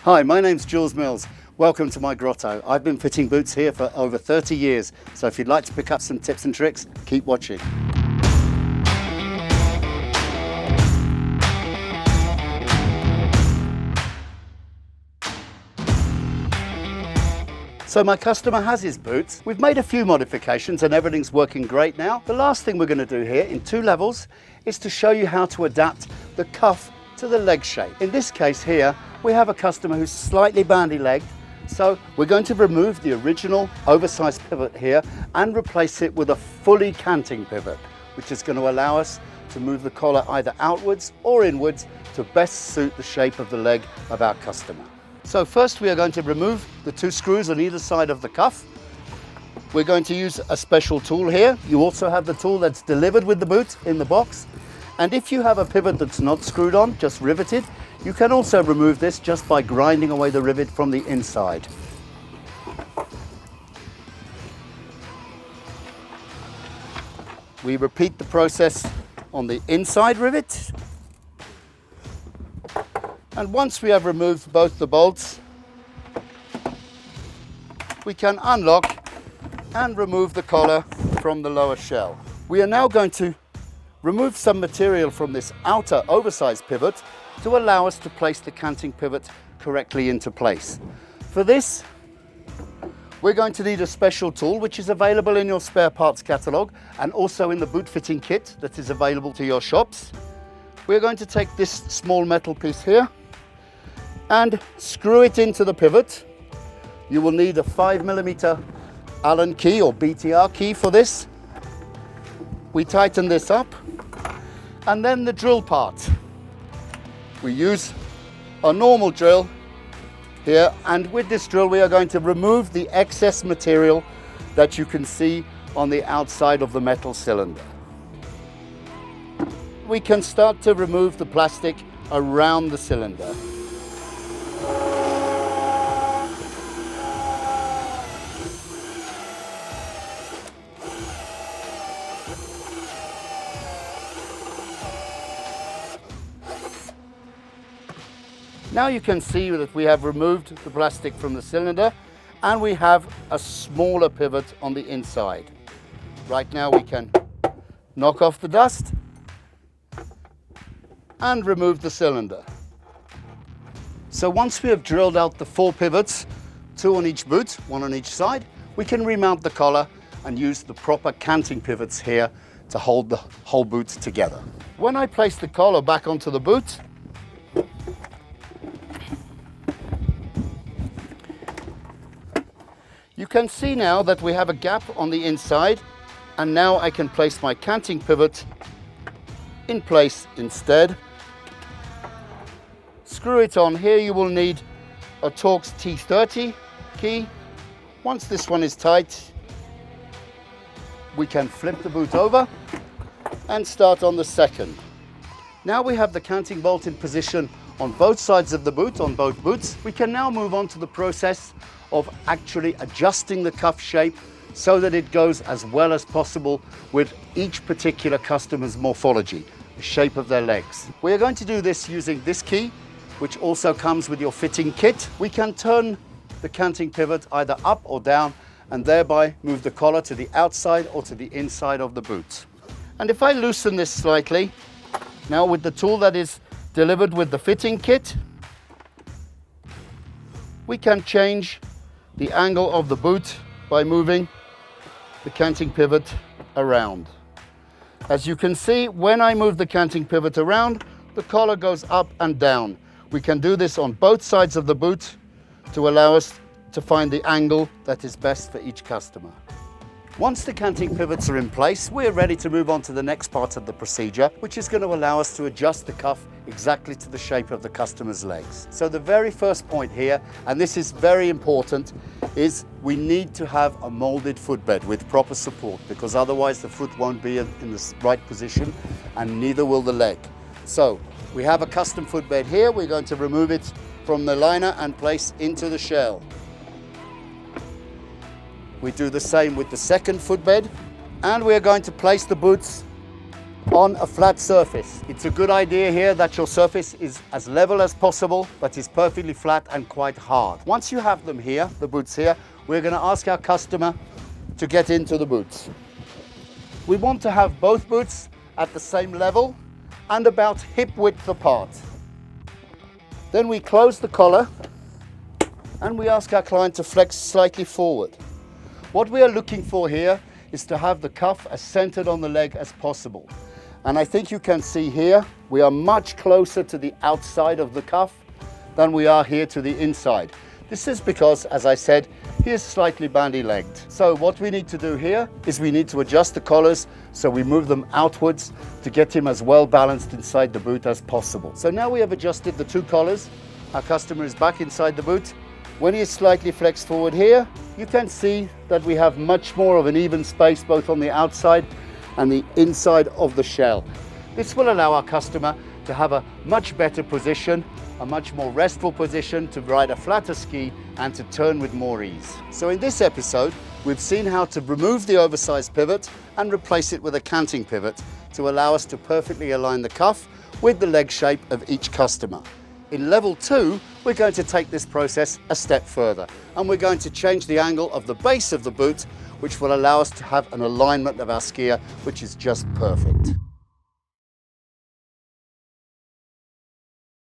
Hi, my name's Jules Mills. Welcome to my grotto. I've been fitting boots here for over 30 years, so if you'd like to pick up some tips and tricks, keep watching. So my customer has his boots. We've made a few modifications and everything's working great now. The last thing we're going to do here in 2 levels is to show you how to adapt the cuff to the leg shape. In this case here, we have a customer who's slightly bandy-legged, so we're going to remove the original oversized pivot here and replace it with a fully canting pivot, which is going to allow us to move the collar either outwards or inwards to best suit the shape of the leg of our customer. So first we are going to remove the 2 screws on either side of the cuff. We're going to use a special tool here. You also have the tool that's delivered with the boot in the box. And if you have a pivot that's not screwed on, just riveted, you can also remove this just by grinding away the rivet from the inside. We repeat the process on the inside rivet. And once we have removed both the bolts, we can unlock and remove the collar from the lower shell. We are now going to remove some material from this outer oversized pivot to allow us to place the canting pivot correctly into place. For this, we're going to need a special tool which is available in your spare parts catalogue and also in the boot fitting kit that is available to your shops. We're going to take this small metal piece here and screw it into the pivot. You will need a 5mm Allen key or BTR key for this. We tighten this up, and then the drill part. We use a normal drill here, and with this drill we are going to remove the excess material that you can see on the outside of the metal cylinder. We can start to remove the plastic around the cylinder. Now you can see that we have removed the plastic from the cylinder and we have a smaller pivot on the inside. Right now we can knock off the dust and remove the cylinder. So once we have drilled out the 4 pivots, 2 on each boot, 1 on each side, we can remount the collar and use the proper canting pivots here to hold the whole boot together. When I place the collar back onto the boot, you can see now that we have a gap on the inside, and now I can place my canting pivot in place instead. Screw it on. Here you will need a Torx T30 key. Once this one is tight, we can flip the boot over and start on the second. Now we have the canting bolt in position on both sides of the boot, on both boots. We can now move on to the process of actually adjusting the cuff shape so that it goes as well as possible with each particular customer's morphology, the shape of their legs. We are going to do this using this key, which also comes with your fitting kit. We can turn the canting pivot either up or down and thereby move the collar to the outside or to the inside of the boot. And if I loosen this slightly, now with the tool that is delivered with the fitting kit, we can change the angle of the boot by moving the canting pivot around. As you can see, when I move the canting pivot around, the collar goes up and down. We can do this on both sides of the boot to allow us to find the angle that is best for each customer. Once the canting pivots are in place, we're ready to move on to the next part of the procedure, which is going to allow us to adjust the cuff exactly to the shape of the customer's legs. So the very first point here, and this is very important, is we need to have a molded footbed with proper support, because otherwise the foot won't be in the right position and neither will the leg. So we have a custom footbed here. We're going to remove it from the liner and place into the shell. We do the same with the second footbed, and we are going to place the boots on a flat surface. It's a good idea here that your surface is as level as possible, but is perfectly flat and quite hard. Once you have them here, the boots here, we're going to ask our customer to get into the boots. We want to have both boots at the same level and about hip width apart. Then we close the collar and we ask our client to flex slightly forward. What we are looking for here is to have the cuff as centered on the leg as possible. And I think you can see here, we are much closer to the outside of the cuff than we are here to the inside. This is because, as I said, he is slightly bandy-legged. So what we need to do here is we need to adjust the collars so we move them outwards to get him as well balanced inside the boot as possible. So now we have adjusted the two collars. Our customer is back inside the boot. When he is slightly flexed forward here, you can see that we have much more of an even space both on the outside and the inside of the shell. This will allow our customer to have a much better position, a much more restful position to ride a flatter ski and to turn with more ease. So in this episode, we've seen how to remove the oversized pivot and replace it with a canting pivot to allow us to perfectly align the cuff with the leg shape of each customer. In level 2, we're going to take this process a step further, and we're going to change the angle of the base of the boot, which will allow us to have an alignment of our skier, which is just perfect.